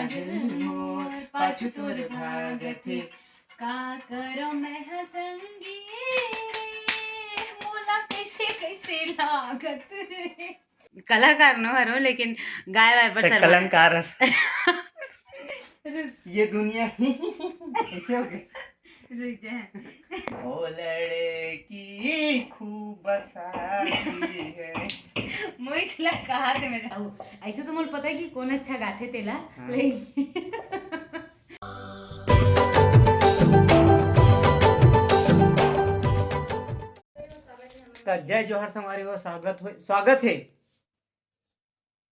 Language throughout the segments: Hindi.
दिल मोर पाछू तोर भागत हे का करो मैं हसंगी रे मोला कैसे कैसे लागत रे। कलाकार न हरो लेकिन गाय वाय पर कलंकार ये दुनिया ही ऐसे हो गए। ओ लड़की खूब सारी है। मुझे कहा थे मैं ऐसे तो मुझे पता है कि कौन अच्छा गाते तेला लेकिन जय जोहर संगवारी हो, स्वागत है।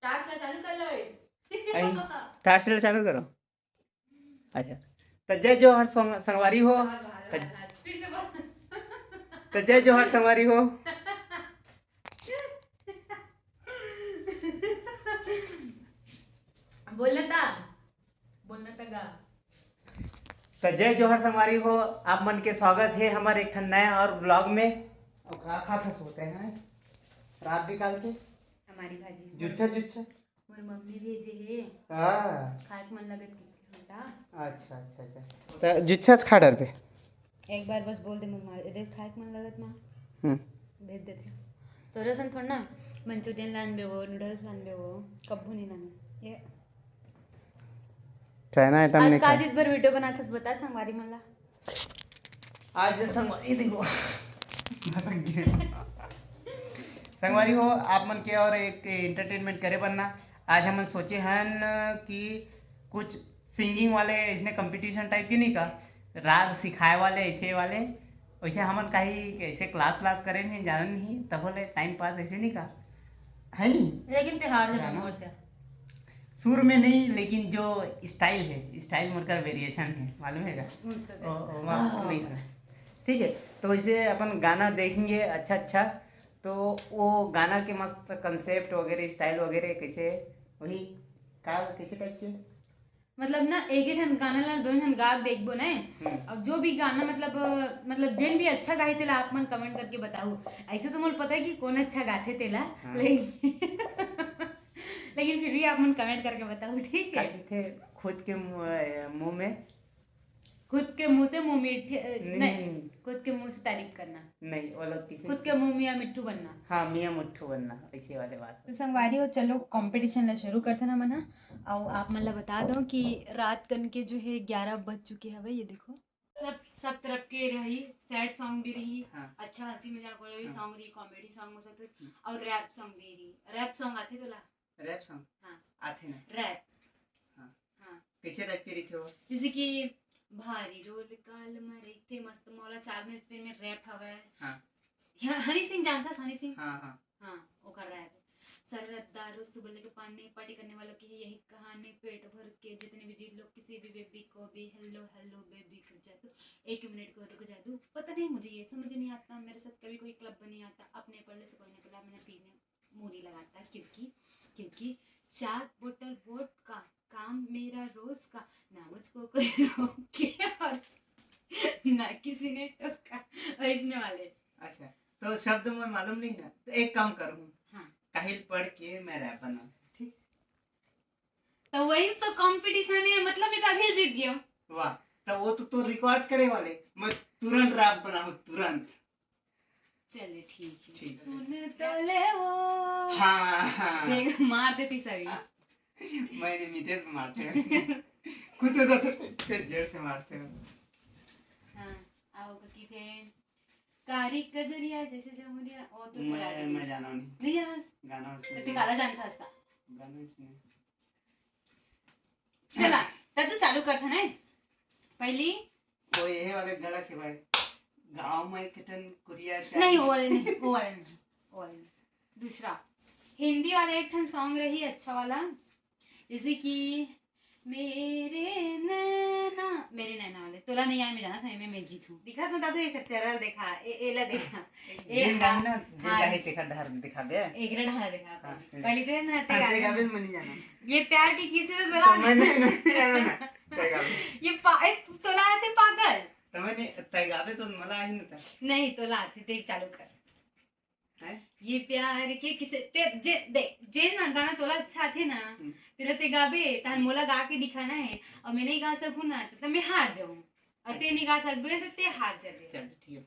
चालू कर लो टार्सल चालू करो। अच्छा तो जय जोहर संगवारी हो, तो जय जोहर संगवारी हो। बोलना था गा। तो जय जोहर संगवारी हो, आप मन के स्वागत है हमारे एक नया और ब्लॉग में। और खा सोते हैं रात निकाल के हमारी भाजी जुच्छा जुच्छा मोर मम्मी भेजे है। हाँ खाए मन लगत की बेटा। अच्छा अच्छा अच्छा तो जुच्छा खा डर पे एक बार बस बोल दे मम्मा रे खाए मन लगत मां भेज देते। तोरे सन थोड़ा ना मंचूरियन लान बे वो नूडल्स लान बे वो कब्बू नहीं लाने ये चाइना आइटम आज नहीं खा। काजित भर वीडियो बनाथस बता संगवारी मला आज संगवारी देखो संगवारी हो आप मन के और एक एंटरटेनमेंट करे बनना। आज हम सोचे हैं कि कुछ सिंगिंग वाले इसमें कंपटीशन टाइप की नहीं का राग सिखाए वाले ऐसे वाले वैसे हमन कहीं ऐसे क्लास करें नहीं जाना नहीं तब बोले टाइम पास ऐसे नहीं का है नहीं। लेकिन त्योहार है मोर से सुर में नहीं लेकिन जो स्टाइल है स्टाइल मरकर वेरिएशन है मालूम है नहीं ठीक है। तो वैसे अपन गाना देखेंगे अच्छा तो वो गाना के मस्त कंसेप्ट वगैरह स्टाइल वगैरह कैसे वही का कैसे टाइप के मतलब ना एक ही ठन गाना ला दो ठन गा देखबो ना। अब जो भी गाना मतलब जेन भी अच्छा गाए तेला आप मन कमेंट करके बताओ। ऐसे तो मुझे पता है कि कौन अच्छा गाते तेला लेकिन फिर भी आप मन कमेंट करके बताओ ठीक है। थे खुद के मुंह में खुद के मुंह से मुंह मीठे नहीं खुद के मुंह से तारीफ करना नहीं वो लोग किसी खुद के मुंह मियाँ मिट्ठू बनना। हाँ मियाँ मिट्ठू बनना ऐसे वाले बात। तो संगवारी हो चलो कंपटीशन ला शुरू करते ना मना। और आप मन ला बता दो कि रात कन के जो है 11 बज चुके हैं भाई। ये देखो सब तरफ के रही सैड सॉन्ग भी रही अच्छा हंसी मजाक वाला भी सॉन्ग रही कॉमेडी सॉन्ग हो सकते और रैप सॉन्ग भी रही। रैप सॉन्ग आते तो ला रैप सॉन्ग हाँ आते ना रैप हाँ कैसे रैप के रही थे वो जैसे कि भारी रोल काल मरे थे मस्त मौला 4 में 3 में रैप हवा है। हनी सिंह जानता हनी सिंह हाँ वो कर रहा है सररत दारू सुबह लेके पानी पार्टी करने वालों की यही कहानी पेट भर के जितने भी जी लोग किसी भी बेबी को भी हेलो हेलो बेबी कर जादू 1 मिनट को रुक जादू पता नहीं मुझे ये समझ नहीं आता मेरे साथ कभी कोई क्लब नहीं आता अपने पढ़ने से कोई नहीं पिला मैंने पीने मूरी लगाता क्योंकि 4 बोतल वोट का काम मेरा रोज का ना मुझको कोई रोके और ना किसी ने टोका इसमें वाले। अच्छा तो शब्द में मालूम नहीं ना तो एक काम करूँ काहिल पढ़ के मैं रैप बना ठीक। तो वही तो कंपटीशन है मतलब मैं तो अभी जीत गया। वाह तो वो तो रिकॉर्ड करे वाले मैं तुरंत रैप बनाऊं तुरंत। चले ठीक है सुन तो ले वो हाँ देख मार देती सभी मैंने मितेश मारते हैं खुश हो जाते से जेल से मारते हैं। हाँ आओ की थे कारी कजरिया जैसे जमुरिया ओ तो मैं जाना नहीं जाना गाना तो काला जानता था गाना चला तब तो चालू करता ना पहली तो यही वाले गला के भाई गांव में कितन कुरिया नहीं वो वाले नहीं दूसरा हिंदी वाला एक ठन सॉन्ग रही अच्छा वाला जैसे कि मेरे नैना वाले तोला नहीं आए मैं जाना था मैं जीतूं दिखा तो दादू एक चैनल देखा एला देखा एक गाना जाहे देखा ढहर दिखा बे एक ढहर देखा पहले तो ना ते गावे मनी जाना ये प्यार की किसी से जरा नहीं जाना ना ते गावे ये तोला आते पागल तमने ते गावे तो मला आहे ना नहीं तोला आते ते चालू कर ये प्यार के किसे ते जे ना गाना तोला अच्छा थे ना तेरा ते गाबे तहन मोला गा के दिखाना है और मैं नहीं गा सकूं ना तो मैं हार जाऊं और ते नहीं गा सकबे तो ते हार जाबे। चल ठीक है।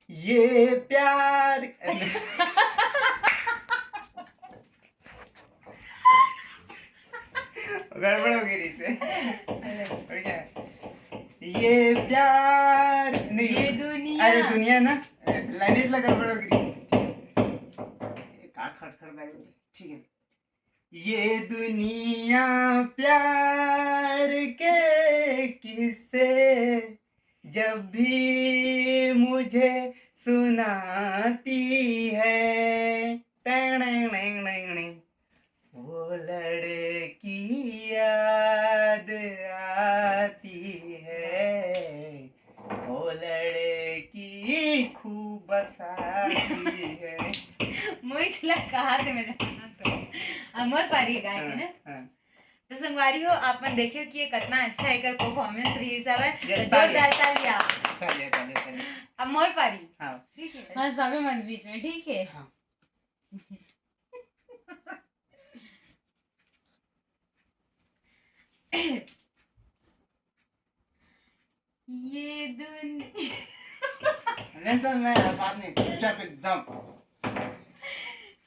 ये प्यार गड़बड़ हो गई से ये प्यार नहीं ये दुनिया अरे दुनिया ना लाइनेज ला गड़बड़ हो गई काट खट खट बैठ ठीक है। ये दुनिया प्यार के किस्से जब भी मुझे सुनाती है वो लड़की याद आती है वो लड़की खूब बसाती है। मुझे कहा थे मैं तो अमर पारी गाय है ना। तो संगवारी हो आप मन देखियो कि ये कितना अच्छा है कर परफॉर्मेंस रही सब है जोरदार तालियां अमर पारी। हाँ ठीक है हाँ सभी मन बीच में ठीक है। हाँ। ये दुनिया तो मैं बात नहीं चुपचाप एकदम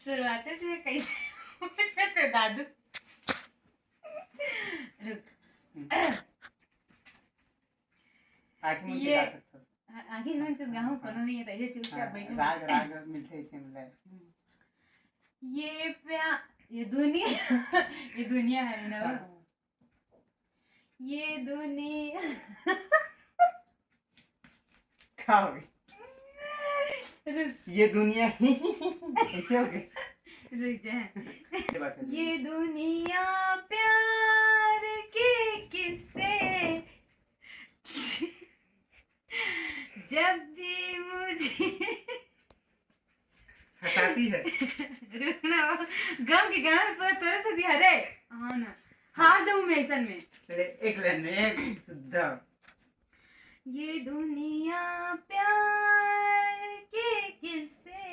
शुरुआत से कैसे दादू ये आगे में तो गाँव कोनो नहीं है ऐसे चुपचाप बैठे राग राग मिलते इसे मिला ये दुनिया है ना ये दुनिया खाओ ये दुनिया ऐसे हो गए ये दुनिया प्यार के किस्से जब भी मुझे हंसाती है रुकना गम के गाना थोड़ा सा दिया रे हाँ ना हार जाऊं मैं ऐसा में एक लाइन में एक शुद्ध ये दुनिया प्यार के किस्से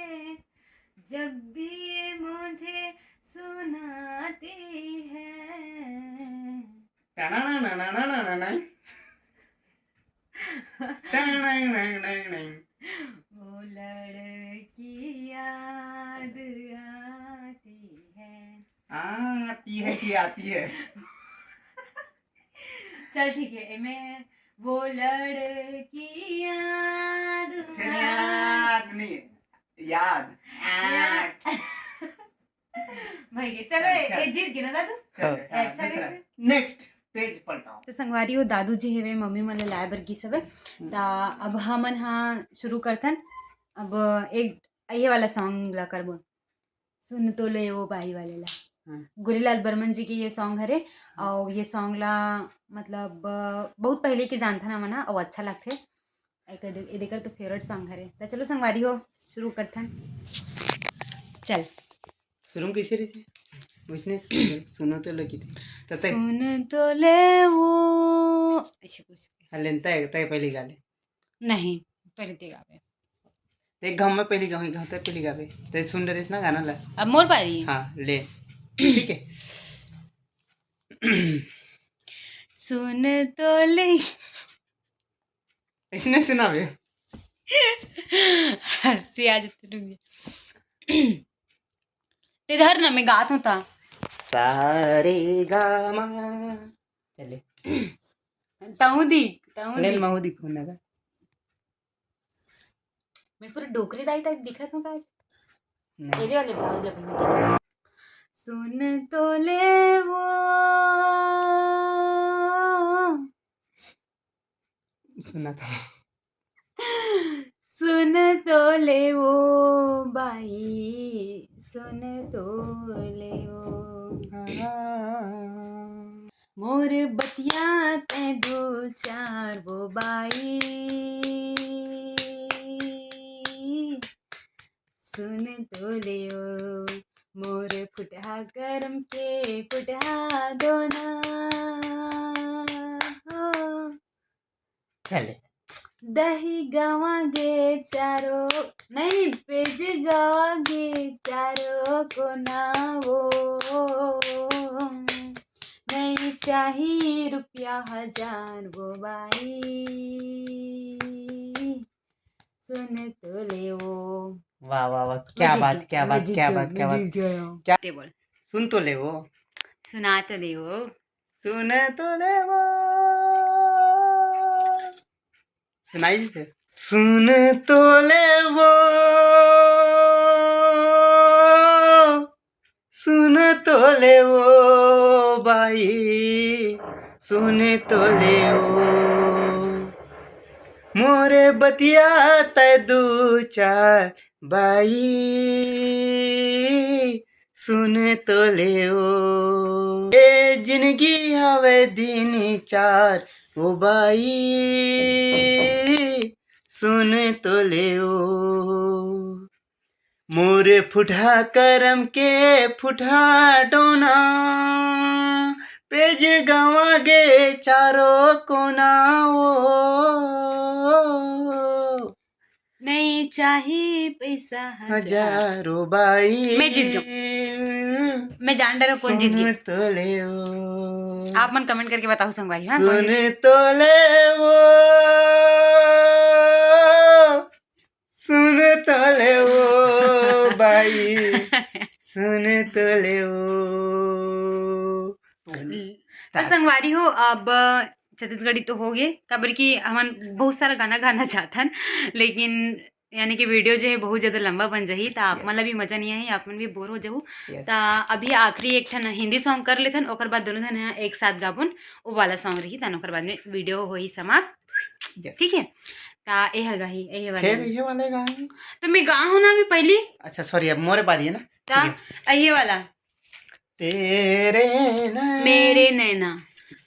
जब भी मुझे सुनाती है वो लड़की याद आती है कि आती है चल ठीक है मैं वो लड़की याद नहीं याद भाई चलो ये जीत गए ना दादू। नेक्स्ट पेज पलटाओ तो संगवारी हो दादू जी हेवे मम्मी मले लाए बर की सब ता अब हमन हाँ शुरू करथन। अब एक ये वाला सॉन्ग ला करबो सुन तो ले वो बाई वाले ला गुरीलाल बर्मन जी की ये सॉन्ग हरे और ये सॉन्ग ला मतलब बहुत पहले के जानता ना मना और अच्छा लगते एक देकर तो फेवरेट सॉन्ग हरे तो चलो संगवारी हो शुरू करथन। चल शुरू कैसे रही उसने सुनो तो लगी थी तो सुन तो ले वो ऐसे कुछ लेनता है तय पहली गाले नहीं पहले ते गावे एक गाँव में पहली गाँव गाँव तक पहली गावे तो सुन रहे ना गाना ला अब मोर पारी हाँ ले ठीक है सुन तो ले इसने सुना भी हंसी आ जाती रुक ते धर ना मैं गात हूँ ता सारे गामा चले ताऊदी लेन महूदी कौन है मैं पूरा डोकरी दाई टाइप दिखत हूँ आज तेरे वाले ब्लाउज जब पहनती सुन तो ले वो सुना था सुन तो ले वो बाई सुन तो ले वो मोर बतिया ते दो चार वो बाई सुन तो ले वो मोर फुटहा करम के फुटहा दो ना चले दही गावांगे चारों नहीं पेज गावांगे चारों को ना वो नहीं चाहिए रुपया 1000 वो बाई सुन तो ले वो। वाह वाह वाह, क्या बात क्या बात क्या बात क्या बात क्या ते बोल सुन तो ले वो, सुना तो दे वो। सुन तो ले वो, सुनाई दे। सुन तो ले वो, सुन तो ले वो भाई, सुन तो ले वो मोरे बतिया तय दू चार बाई, सुन तो ले वो ए जिंदगी हवे दिन चार ओ बाई, सुन तो ले वो मोरे फुटा करम के फुटा डोना पेज गवागे चारों कोना वो नहीं चाहिए पैसा 1000। हजारों बाई मैं जीत गई। मैं जान रहा हूँ कौन जीत गई। तो ले वो, आप मन कमेंट करके बताओ संगवारी। हाँ सुन तो ले वो, सुन तो ले वो भाई, सुन तो ले वो। तो संगवारी हो अब छत्तीसगढ़ी तो हो गए काबर की हमन बहुत सारा गाना गाना चाहथन लेकिन यानी कि वीडियो जो है बहुत ज़्यादा लंबा बन जाही तो आप मन ला भी मजा नहीं आई आप मन भी बोर हो जाऊ तो अभी आखिरी एक ठन हिंदी सॉन्ग कर लेथन ओकर बाद दोनों जन एक साथ गाबुन वो वाला सॉन्ग रही तन ओकर बाद में वीडियो होही समाप्त। ठीक है ता ए हगा ही ए वाला फिर ये वाले गाने तो मैं गा हूं ना अभी पहली। अच्छा सॉरी अब मोरे बारी है ना। ता ये वाला तेरे नैना मेरे नैना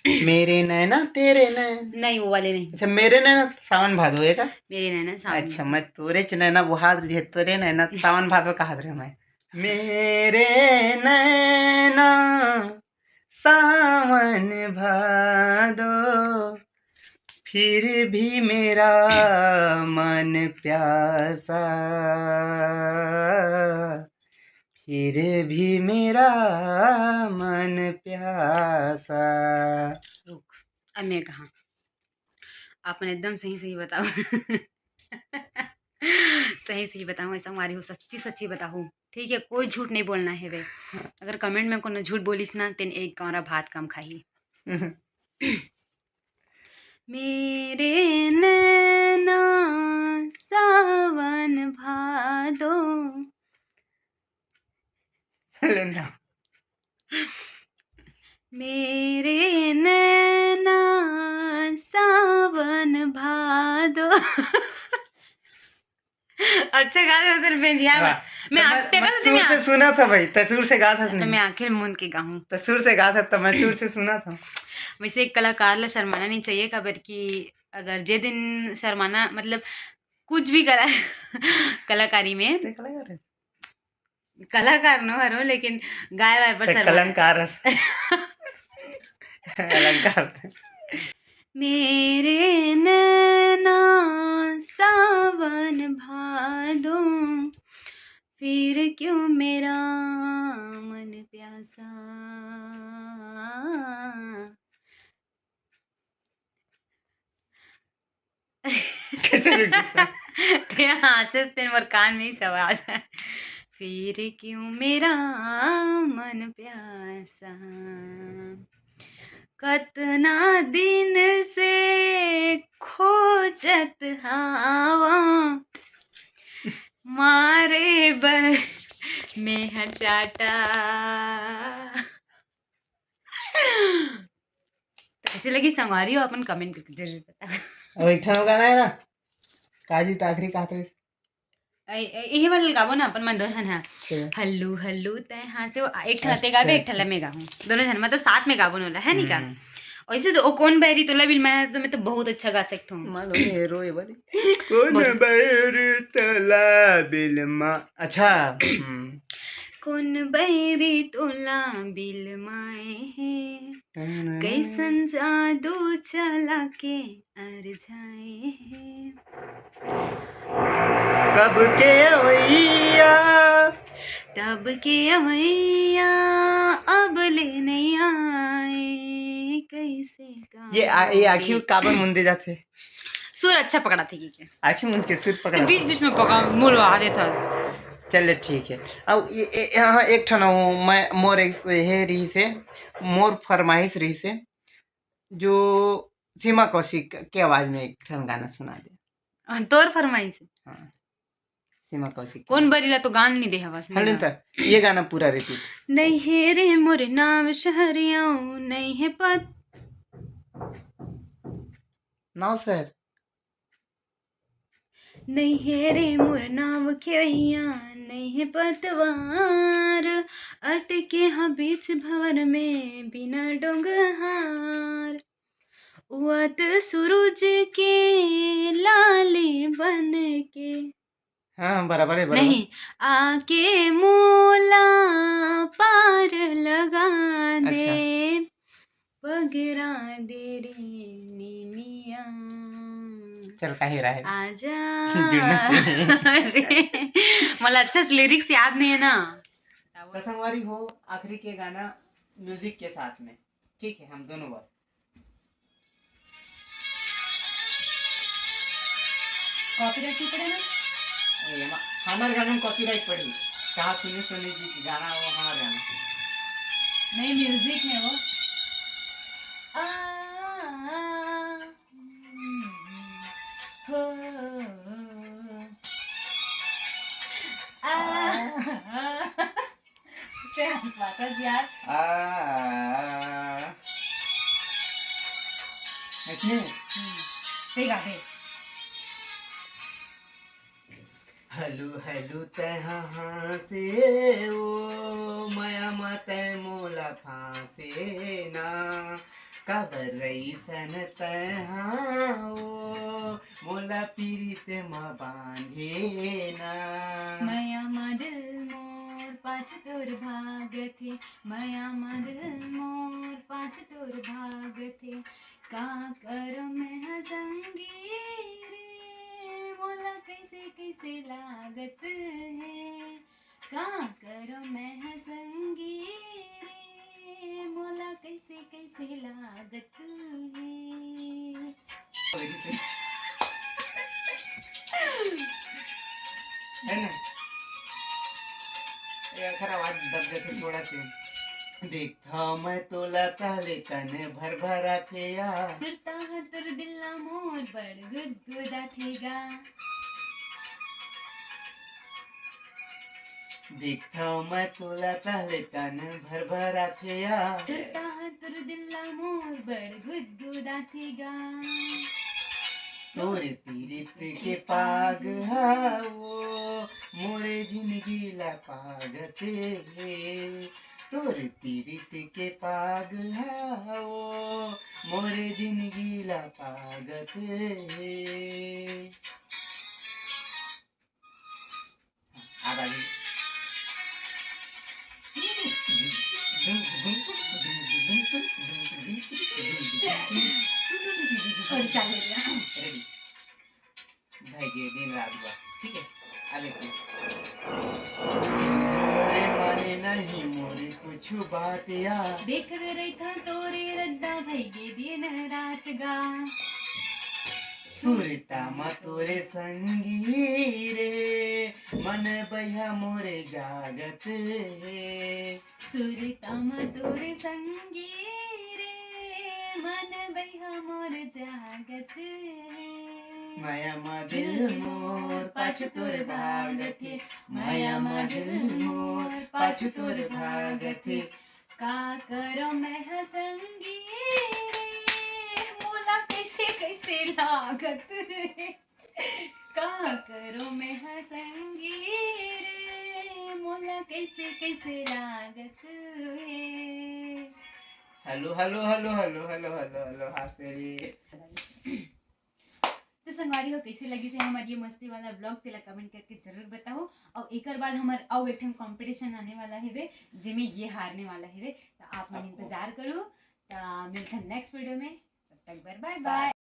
मेरे नैना तेरे नैना नहीं वो वाले नहीं। अच्छा मेरे नैना सावन भादो है का मेरे नैना सावन। अच्छा मैं तोरे च नैना वो हाथ दिए तोरे नैना सावन भादो का हाथ रहे मैं मेरे नैना सावन भादो फिर भी मेरा मन प्यासा फिर भी मेरा मन प्यासा। रुक अब मैं कहा आपने एकदम सही सही बताओ सही सही बताऊँ ऐसा हमारी हो सच्ची सच्ची बताऊँ ठीक है कोई झूठ नहीं बोलना है वे अगर कमेंट में कोनो झूठ बोलिस ना तेन एक कौरा भात कम खाई। मेरे नैना सावन भादो मेरे नैना सावन भादो अच्छा गा दे उधर बेंजिया मैं आते का सुर से सुना था भाई तसुर से गा था तो मैं आखिर मुंद के गाऊं तसुर से गा था तो मैं सुर से सुना था। वैसे एक कलाकार ला शर्माना नहीं चाहिए काबर कि अगर जे दिन शर्माना मतलब कुछ भी करा कलाकारी में कलाकार न हरो लेकिन गाय वाय पर कलंकार अलंकार मेरे नैना सावन भादो फिर क्यों मेरा मन प्यासा से तेरे मोर कान में ही सब आ जाए फिर क्यों मेरा मन प्यासा कतना दिन से खोजत हवा मारे बस में हचाटा कैसे लगी संगवारी हो अपन कमेंट करके जरूर बता। अब एक ठन गाना है ना काजी ताखरी कहते हैं यही वाला गाबो ना अपन मन दो जन है हल्लू हल्लू तय हाँ से एक ठन ते गाबे एक ठन मैं गाऊं दोनों जन मतलब साथ में गाबो वाला है नी का ऐसे तो कौन बैरी तोला बिल मैं तो बहुत अच्छा गा सकता हूँ मानो हीरो ये वाली कौन बैरी तोला बिल मा अच्छा कौन बैरी तोला बिल माए है कैसन जादू चला के अर जाए हैं कब के अवैया तब के अवैया अब ले नहीं आए कैसे ये आखिर काबर मुंदे जाते सुर अच्छा पकड़ा थे क्या आखिर मुंद के सिर पकड़ा बीच बीच में पका मुड़वा देता चले ठीक है। अब यहाँ एक ठन मैं मोर एक है रही से मोर फरमाइश रही से जो सीमा कौशिक के आवाज में एक ठन गाना सुना दे। तोर फरमाइश हाँ सीमा कौशिक कौन बरीला तो गान नहीं दे हवस हलन तक ये गाना पूरा रहती नहीं है रे मोर नाम शहरियाओ नहीं है पत नाउ सर नहीं है रे मोर नाम खेवैया नहीं है पतवार अटके हाँ बीच भंवर में बिना डोंगहार उत सूरज के लाले बन के हाँ बराबर है बराबर नहीं आके मोला पार लगा दे पगरा दे रे नीमिया चल काहे रहा है आजा जुड़ना चाहिए। अरे मला अच्छे से लिरिक्स याद नहीं है ना तो संगवारी हो आखिरी के गाना म्यूजिक के साथ में ठीक है हम दोनों बार कॉपीराइट नहीं पड़े ना हमारे गाने में कॉपीराइट पड़ी कहा सुने सुने जी गाना वो हमारा गाना नहीं म्यूजिक में वो हो क्या हंसवातास यार इसमें ते गा दे हलू हलू तहाँ से ओ माया मत मोला फांसे ना कबर रही सन तहाँ ओ मोला पीरित म बांधे ना माया मदिल मोर पाछ तोर भाग थे माया मदिल मोर पाछ तोर भाग थे का करो मैं संगी रे मोला कैसे कैसे लागत है का करो मैं संगी रे मोला कैसे कैसे लागत है ना ये खरा आवाज दब जाते थोड़ा से देखा मैं तोला ताले तन भर भरा थे यार सुरता तुर दिल्ला मोर बड़ गुदगुदा थेगा देखा मैं तोला ताले तन भर भरा थे यार सुरता तुर दिल्ला मोर बड़ गुदगुदा थेगा तोरे पीरित के पाग वो मोरे जिंदगी ला पागते तोरे पीरित के पाग वो मोरे जिंदगी ला पागते आवाज और चलेगा रेडी भाई ये दिन रात हुआ ठीक है आगे मोरे माने नहीं मोरे कुछ बात यार देख रही था तोरे रद्दा भाई गे दिन रात गा सुरता मा तोरे संगी रे मन बया मोरे जागत है सुरता मा तोरे संगी रे मन बया मोर जागत माया मा दिल मोर पाछ तोर भागते माया मा दिल मोर पाछ तोर भागते का करो मैं संगी रे मोला कैसे कैसे लागत का करो मैं संगी रे मोला कैसे कैसे लागत hello hello hello hello hello hello hello हासेरी तो संगवारी हो कैसे लगी से हमारी ये मस्ती वाला ब्लॉग तेला कमेंट करके जरूर बताओ और एक बाद हमार और एक कंपटीशन आने वाला है वे जिसमें ये हारने वाला है वे तो आप मन इंतजार करो मिलते हैं नेक्स्ट वीडियो में, तब तक बाय बाय।